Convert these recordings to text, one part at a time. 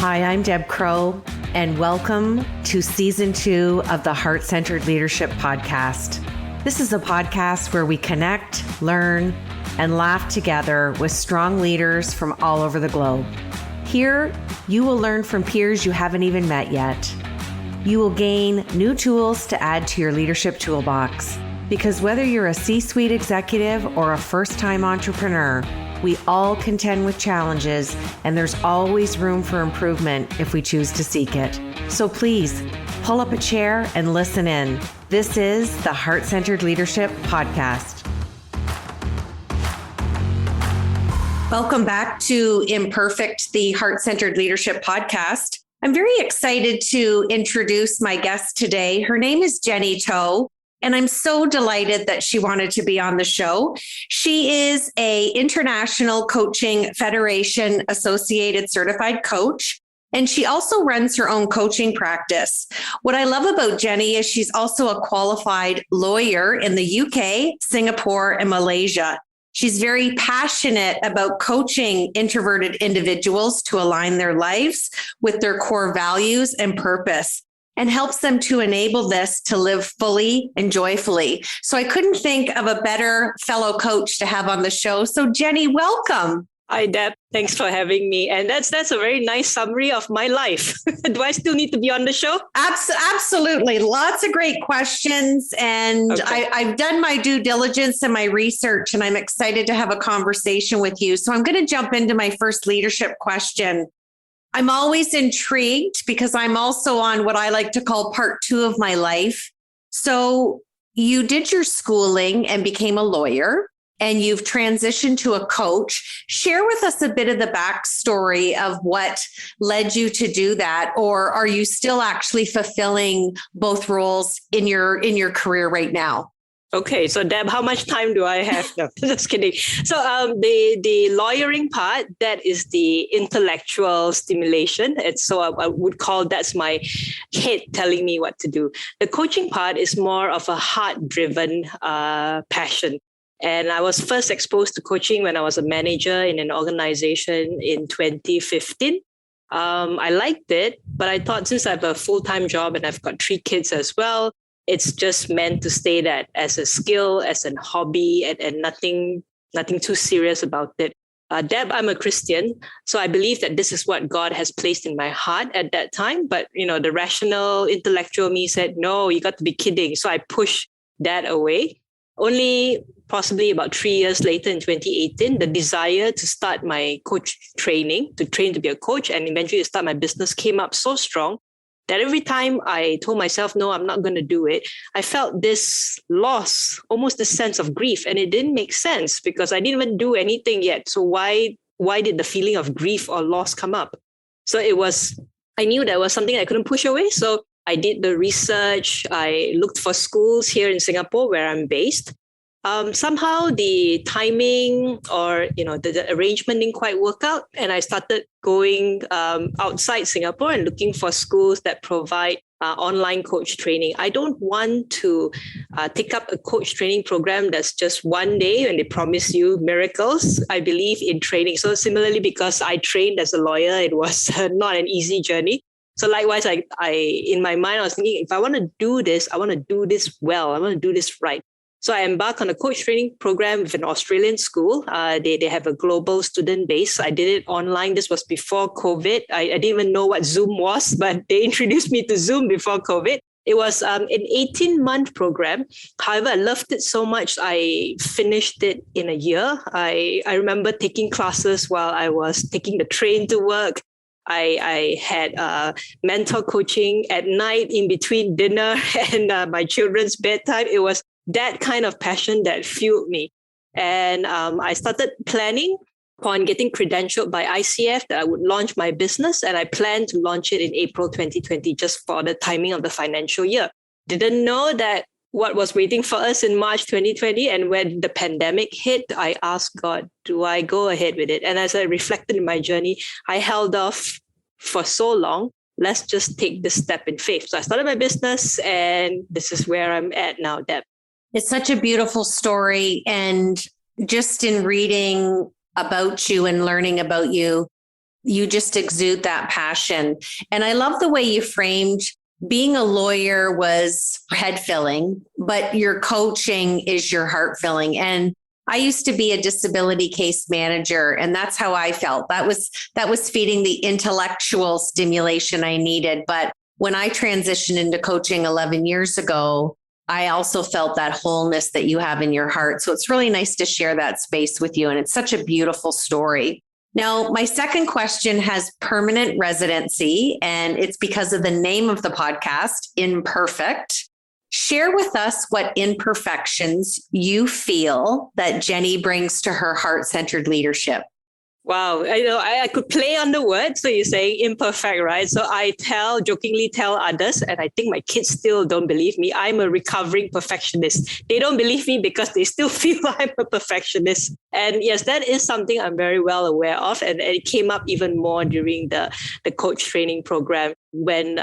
Hi, I'm Deb Crow, and welcome to Season 2 of the Heart-Centered Leadership Podcast. This is a podcast where we connect, learn, and laugh together with strong leaders from all over the globe. Here, you will learn from peers you haven't even met yet. You will gain new tools to add to your leadership toolbox, because whether you're a C-suite executive or a first-time entrepreneur, we all contend with challenges, and there's always room for improvement if we choose to seek it. So please, pull up a chair and listen in. This is the Heart-Centered Leadership Podcast. Welcome back to Imperfect, the Heart-Centered Leadership Podcast. I'm very excited to introduce my guest today. Her name is Jenny Pte, and I'm so delighted that she wanted to be on the show. She is an International Coaching Federation Associated Certified Coach, and she also runs her own coaching practice. What I love about Jenny is she's also a qualified lawyer in the UK, Singapore, and Malaysia. She's very passionate about coaching introverted individuals to align their lives with their core values and purpose, and helps them to enable this to live fully and joyfully. So I couldn't think of a better fellow coach to have on the show. So Jenny, welcome. Hi, Deb. Thanks for having me. And that's a very nice summary of my life. Do I still need to be on the show? Absolutely. Lots of great questions. And okay. I've done my due diligence and my research, and I'm excited to have a conversation with you. So I'm going to jump into my first leadership question. I'm always intrigued because I'm also on what I like to call part 2 of my life. So you did your schooling and became a lawyer, and you've transitioned to a coach. Share with us a bit of the backstory of what led you to do that, or are you still actually fulfilling both roles in your career right now? Okay, so Deb, how much time do I have? No, just kidding. So the lawyering part, that is the intellectual stimulation. And so I would call that's my head telling me what to do. The coaching part is more of a heart-driven passion. And I was first exposed to coaching when I was a manager in an organization in 2015. I liked it, but I thought since I have a full-time job and I've got 3 kids as well, it's just meant to stay that as a skill, as a hobby, and nothing too serious about it. Deb, I'm a Christian, so I believe that this is what God has placed in my heart at that time. But, the rational, intellectual me said, no, you got to be kidding. So I pushed that away. Only possibly about 3 years later in 2018, the desire to start my coach training, to train to be a coach, and eventually to start my business came up so strong that every time I told myself, no, I'm not going to do it, I felt this loss, almost a sense of grief. And it didn't make sense because I didn't even do anything yet. So why did the feeling of grief or loss come up? So I knew that was something I couldn't push away. So I did the research. I looked for schools here in Singapore where I'm based. Somehow the timing or, the arrangement didn't quite work out. And I started going outside Singapore and looking for schools that provide online coach training. I don't want to take up a coach training program that's just one day and they promise you miracles. I believe in training. So similarly, because I trained as a lawyer, it was not an easy journey. So likewise, I in my mind, I was thinking, if I want to do this, I want to do this well. I want to do this right. So I embarked on a coach training program with an Australian school. They have a global student base. I did it online. This was before COVID. I didn't even know what Zoom was, but they introduced me to Zoom before COVID. It was an 18-month program. However, I loved it so much, I finished it in a year. I remember taking classes while I was taking the train to work. I had mentor coaching at night in between dinner and my children's bedtime. It was that kind of passion that fueled me. And I started planning upon getting credentialed by ICF that I would launch my business. And I planned to launch it in April 2020, just for the timing of the financial year. Didn't know that what was waiting for us in March 2020. And when the pandemic hit, I asked God, do I go ahead with it? And as I reflected in my journey, I held off for so long. Let's just take this step in faith. So I started my business, and this is where I'm at now, Deb. It's such a beautiful story. And just in reading about you and learning about you, You just exude that passion. And I love the way you framed being a lawyer was head filling, but your coaching is your heart filling. And I used to be a disability case manager, and that's how I felt. That was feeding the intellectual stimulation I needed. But when I transitioned into coaching 11 years ago, I also felt that wholeness that you have in your heart. So it's really nice to share that space with you. And it's such a beautiful story. Now, my second question has permanent residency, and it's because of the name of the podcast, Imperfect. Share with us what imperfections you feel that Jenny brings to her heart-centered leadership. Wow. I could play on the word. So you're saying imperfect, right? So I jokingly tell others, and I think my kids still don't believe me, I'm a recovering perfectionist. They don't believe me because they still feel I'm a perfectionist. And yes, that is something I'm very well aware of. And it came up even more during the coach training program when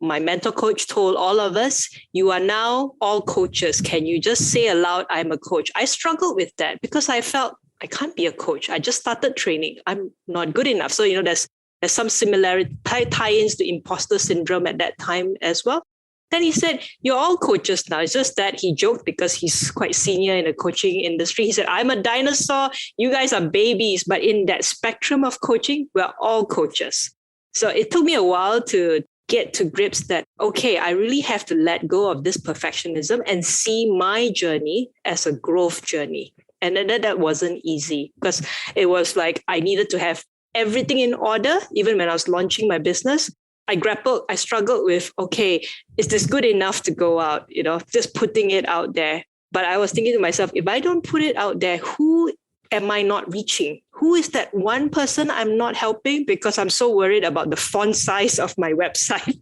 my mentor coach told all of us, you are now all coaches. Can you just say aloud, I'm a coach? I struggled with that because I felt I can't be a coach. I just started training. I'm not good enough. So, there's some similarity, tie-ins to imposter syndrome at that time as well. Then he said, you're all coaches now. It's just that he joked because he's quite senior in the coaching industry. He said, I'm a dinosaur. You guys are babies. But in that spectrum of coaching, we're all coaches. So it took me a while to get to grips that, okay, I really have to let go of this perfectionism and see my journey as a growth journey. And that wasn't easy because it was like I needed to have everything in order. Even when I was launching my business, I struggled with, okay, is this good enough to go out? Just putting it out there. But I was thinking to myself, if I don't put it out there, who am I not reaching? Who is that one person I'm not helping because I'm so worried about the font size of my website,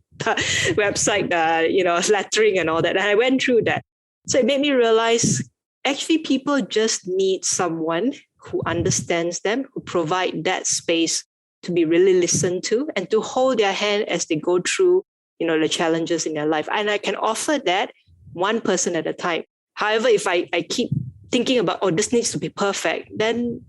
lettering and all that. And I went through that. So it made me realize actually, people just need someone who understands them, who provide that space to be really listened to and to hold their hand as they go through, the challenges in their life. And I can offer that one person at a time. However, if I keep thinking about, this needs to be perfect, then,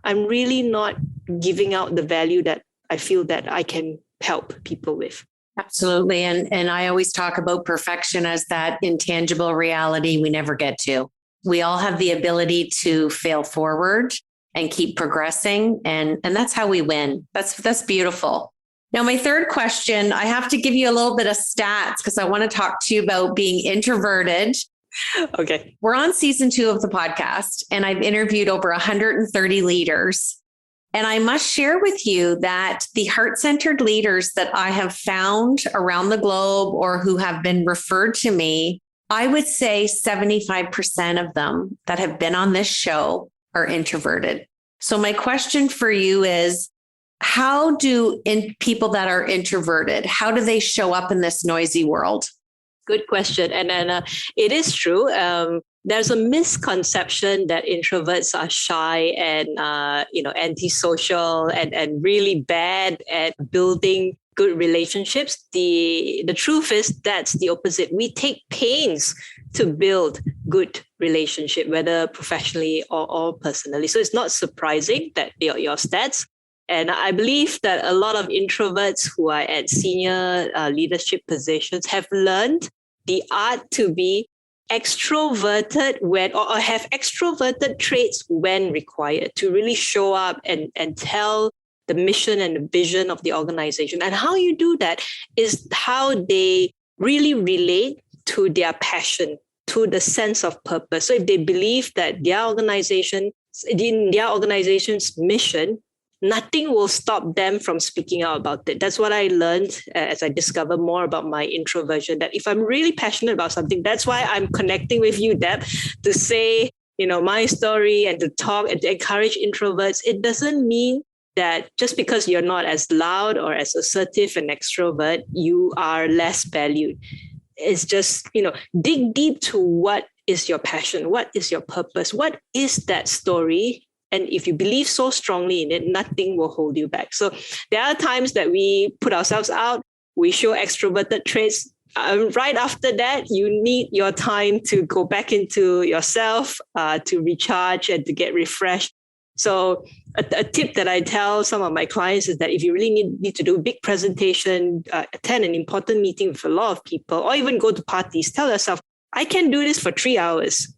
I'm really not giving out the value that I feel that I can help people with. Absolutely. And I always talk about perfection as that intangible reality we never get to. We all have the ability to fail forward and keep progressing. And that's how we win. That's beautiful. Now, my third question, I have to give you a little bit of stats because I want to talk to you about being introverted. Okay. We're on season 2 of the podcast, and I've interviewed over 130 leaders. And I must share with you that the heart-centered leaders that I have found around the globe or who have been referred to me, I would say 75% of them that have been on this show are introverted. So my question for you is, how do people that are introverted, how do they show up in this noisy world? Good question. And it is true. There's a misconception that introverts are shy and, antisocial and really bad at building good relationships. The truth is that's the opposite. We take pains to build good relationship, whether professionally or personally. So it's not surprising that your stats. And I believe that a lot of introverts who are at senior leadership positions have learned the art to be extroverted or have extroverted traits when required to really show up and tell the mission and the vision of the organization. And how you do that is how they really relate to their passion, to the sense of purpose. So if they believe that their organization's mission, nothing will stop them from speaking out about it. That's what I learned as I discovered more about my introversion, that if I'm really passionate about something, that's why I'm connecting with you, Deb, to say, my story and to talk and to encourage introverts. It doesn't mean that just because you're not as loud or as assertive and extrovert, you are less valued. It's just, dig deep to what is your passion? What is your purpose? What is that story? And if you believe so strongly in it, nothing will hold you back. So there are times that we put ourselves out, we show extroverted traits. Right after that, you need your time to go back into yourself, to recharge and to get refreshed. So a tip that I tell some of my clients is that if you really need to do a big presentation, attend an important meeting with a lot of people, or even go to parties, tell yourself, I can do this for 3 hours.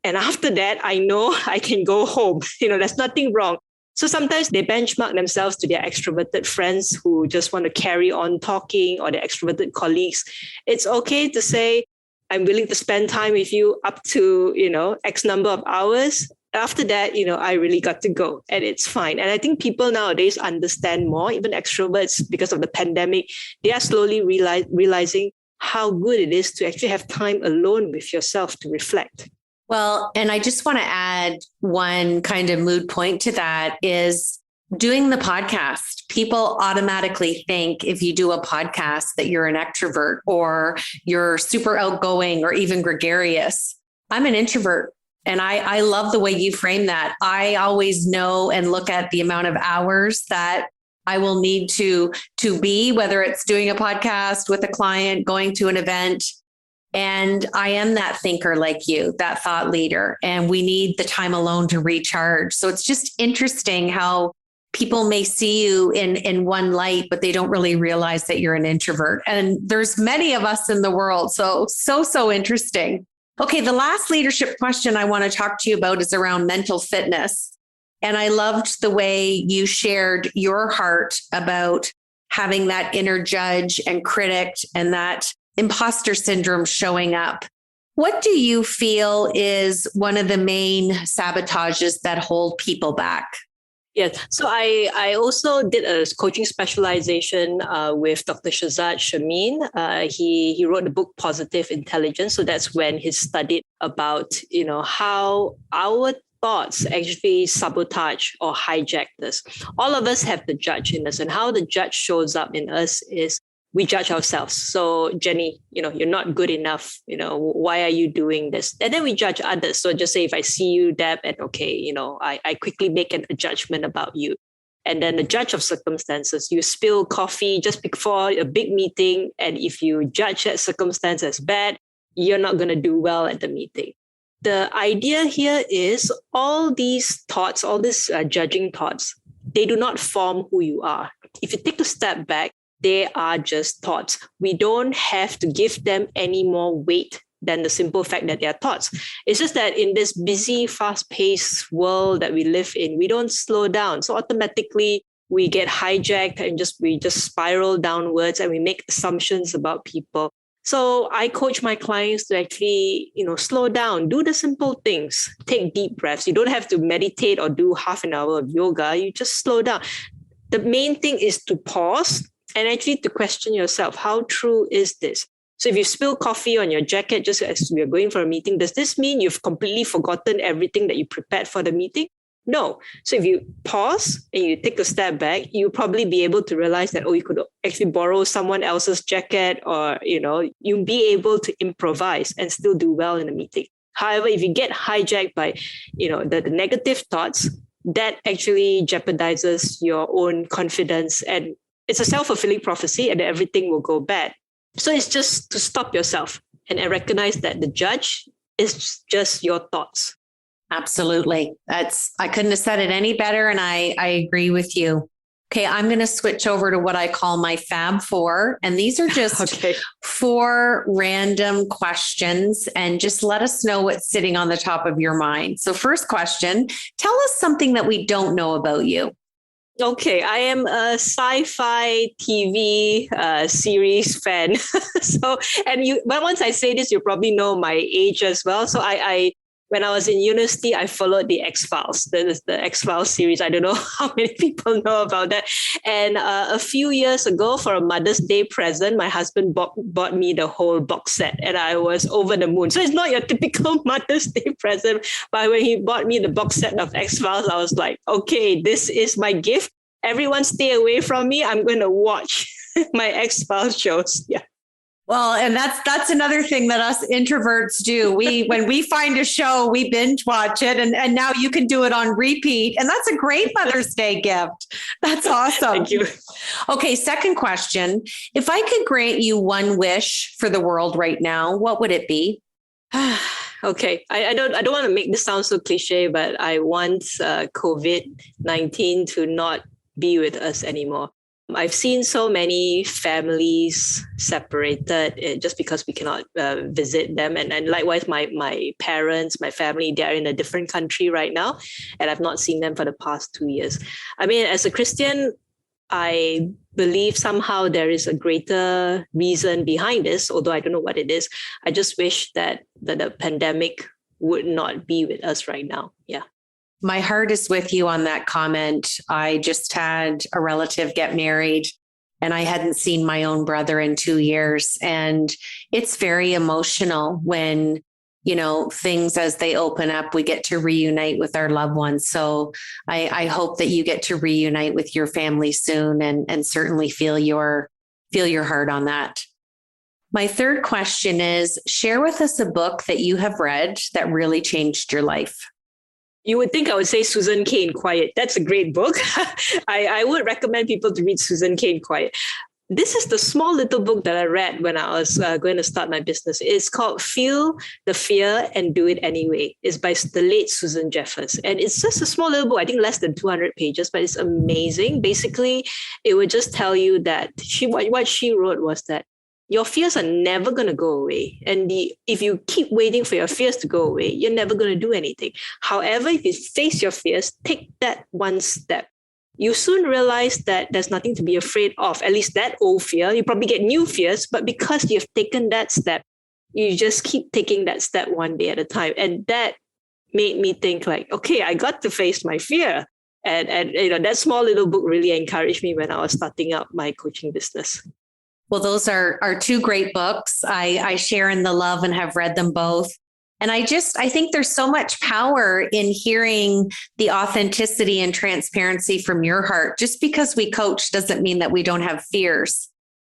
And after that, I know I can go home. There's nothing wrong. So sometimes they benchmark themselves to their extroverted friends who just want to carry on talking, or their extroverted colleagues. It's okay to say, I'm willing to spend time with you up to, X number of hours. After that, I really got to go, and it's fine. And I think people nowadays understand more, even extroverts, because of the pandemic. They are slowly realizing how good it is to actually have time alone with yourself to reflect. Well, and I just want to add one kind of mood point to that is doing the podcast. People automatically think if you do a podcast that you're an extrovert or you're super outgoing or even gregarious. I'm an introvert. And I love the way you frame that. I always know and look at the amount of hours that I will need to be, whether it's doing a podcast with a client, going to an event. And I am that thinker like you, that thought leader, and we need the time alone to recharge. So it's just interesting how people may see you in one light, but they don't really realize that you're an introvert. And there's many of us in the world. So interesting. Okay, the last leadership question I want to talk to you about is around mental fitness. And I loved the way you shared your heart about having that inner judge and critic and that imposter syndrome showing up. What do you feel is one of the main sabotages that hold people back? Yes. So I also did a coaching specialization with Dr. Shazad Shamin. He wrote the book Positive Intelligence. So that's when he studied about, how our thoughts actually sabotage or hijack us. All of us have the judge in us, and how the judge shows up in us is we judge ourselves. So Jenny, you're not good enough. Why are you doing this? And then we judge others. So just say if I see you, Deb, and okay, I quickly make a judgment about you. And then the judge of circumstances, you spill coffee just before a big meeting. And if you judge that circumstance as bad, you're not going to do well at the meeting. The idea here is all these thoughts, all these judging thoughts, they do not form who you are. If you take a step back, they are just thoughts. We don't have to give them any more weight than the simple fact that they are thoughts. It's just that in this busy, fast-paced world that we live in, we don't slow down. So automatically we get hijacked and we just spiral downwards, and we make assumptions about people. So I coach my clients to actually, slow down, do the simple things, take deep breaths. You don't have to meditate or do half an hour of yoga. You just slow down. The main thing is to pause and actually to question yourself, how true is this? So if you spill coffee on your jacket just as you're going for a meeting, does this mean you've completely forgotten everything that you prepared for the meeting? No. So if you pause and you take a step back, you'll probably be able to realize that, you could actually borrow someone else's jacket, or, you'll be able to improvise and still do well in a meeting. However, if you get hijacked by, the negative thoughts, that actually jeopardizes your own confidence, and it's a self-fulfilling prophecy, and everything will go bad. So it's just to stop yourself and recognize that the judge is just your thoughts. Absolutely. I couldn't have said it any better. And I agree with you. Okay, I'm going to switch over to what I call my Fab Four. And these are just 4 random questions. And just let us know what's sitting on the top of your mind. So first question, tell us something that we don't know about you. Okay, I am a sci-fi TV series fan. But once I say this, you probably know my age as well. So I when I was in university, I followed the X-Files, the X-Files series. I don't know how many people know about that. And a few years ago, for a Mother's Day present, my husband bought me the whole box set, and I was over the moon. So it's not your typical Mother's Day present, but when he bought me the box set of X-Files, I was like, okay, this is my gift. Everyone stay away from me. I'm going to watch my X-Files shows. Yeah. Well, and that's another thing that us introverts do. When we find a show, we binge watch it, and now you can do it on repeat. And that's a great Mother's Day gift. That's awesome. Thank you. Okay, second question. If I could grant you one wish for the world right now, what would it be? Okay. I don't want to make this sound so cliche, but I want COVID-19 to not be with us anymore. I've seen so many families separated just because we cannot visit them. And likewise, my parents, my family, they're in a different country right now. And I've not seen them for the past 2 years. I mean, as a Christian, I believe somehow there is a greater reason behind this, although I don't know what it is. I just wish that the pandemic would not be with us right now. Yeah. My heart is with you on that comment. I just had a relative get married and I hadn't seen my own brother in 2 years. And it's very emotional when, things as they open up, we get to reunite with our loved ones. So I hope that you get to reunite with your family soon and certainly feel your heart on that. My third question is, share with us a book that you have read that really changed your life. You would think I would say Susan Cain Quiet. That's a great book. I would recommend people to read Susan Cain Quiet. This is the small little book that I read when I was going to start my business. It's called Feel the Fear and Do It Anyway. It's by the late Susan Jeffers. And it's just a small little book, I think less than 200 pages, but it's amazing. Basically, it would just tell you that what she wrote was that your fears are never going to go away. And if you keep waiting for your fears to go away, you're never going to do anything. However, if you face your fears, take that one step. You soon realize that there's nothing to be afraid of, at least that old fear. You probably get new fears, but because you've taken that step, you just keep taking that step one day at a time. And that made me think like, okay, I got to face my fear. And that small little book really encouraged me when I was starting out my coaching business. Well, those are two great books. I share in the love and have read them both. And I think there's so much power in hearing the authenticity and transparency from your heart. Just because we coach doesn't mean that we don't have fears.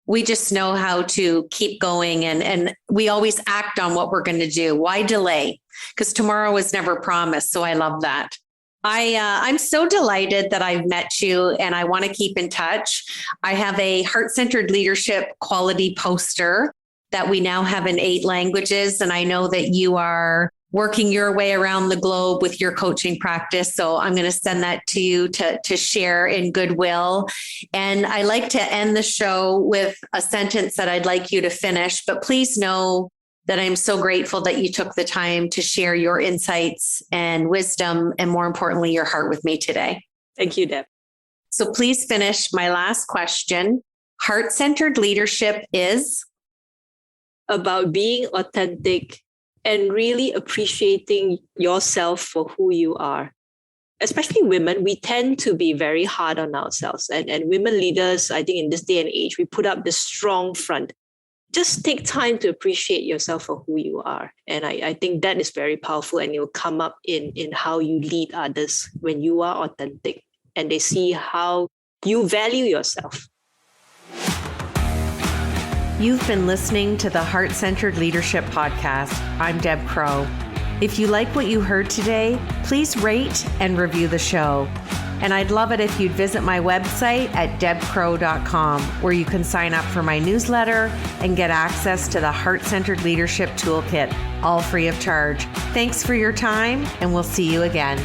We just know how to keep going and we always act on what we're going to do. Why delay? Because tomorrow is never promised. So I love that. I'm so delighted that I've met you and I want to keep in touch. I have a heart-centered leadership quality poster that we now have in 8 languages. And I know that you are working your way around the globe with your coaching practice. So I'm going to send that to you to share in goodwill. And I like to end the show with a sentence that I'd like you to finish, but please know that I'm so grateful that you took the time to share your insights and wisdom, and more importantly, your heart with me today. Thank you, Deb. So please finish my last question. Heart-centered leadership is about being authentic and really appreciating yourself for who you are. Especially women, we tend to be very hard on ourselves. And women leaders, I think in this day and age, we put up this strong front. Just take time to appreciate yourself for who you are. And I think that is very powerful, and it will come up in how you lead others when you are authentic and they see how you value yourself. You've been listening to the Heart-Centered Leadership Podcast. I'm Deb Crow. If you like what you heard today, please rate and review the show. And I'd love it if you'd visit my website at debcrow.com, where you can sign up for my newsletter and get access to the Heart-Centered Leadership Toolkit, all free of charge. Thanks for your time, and we'll see you again.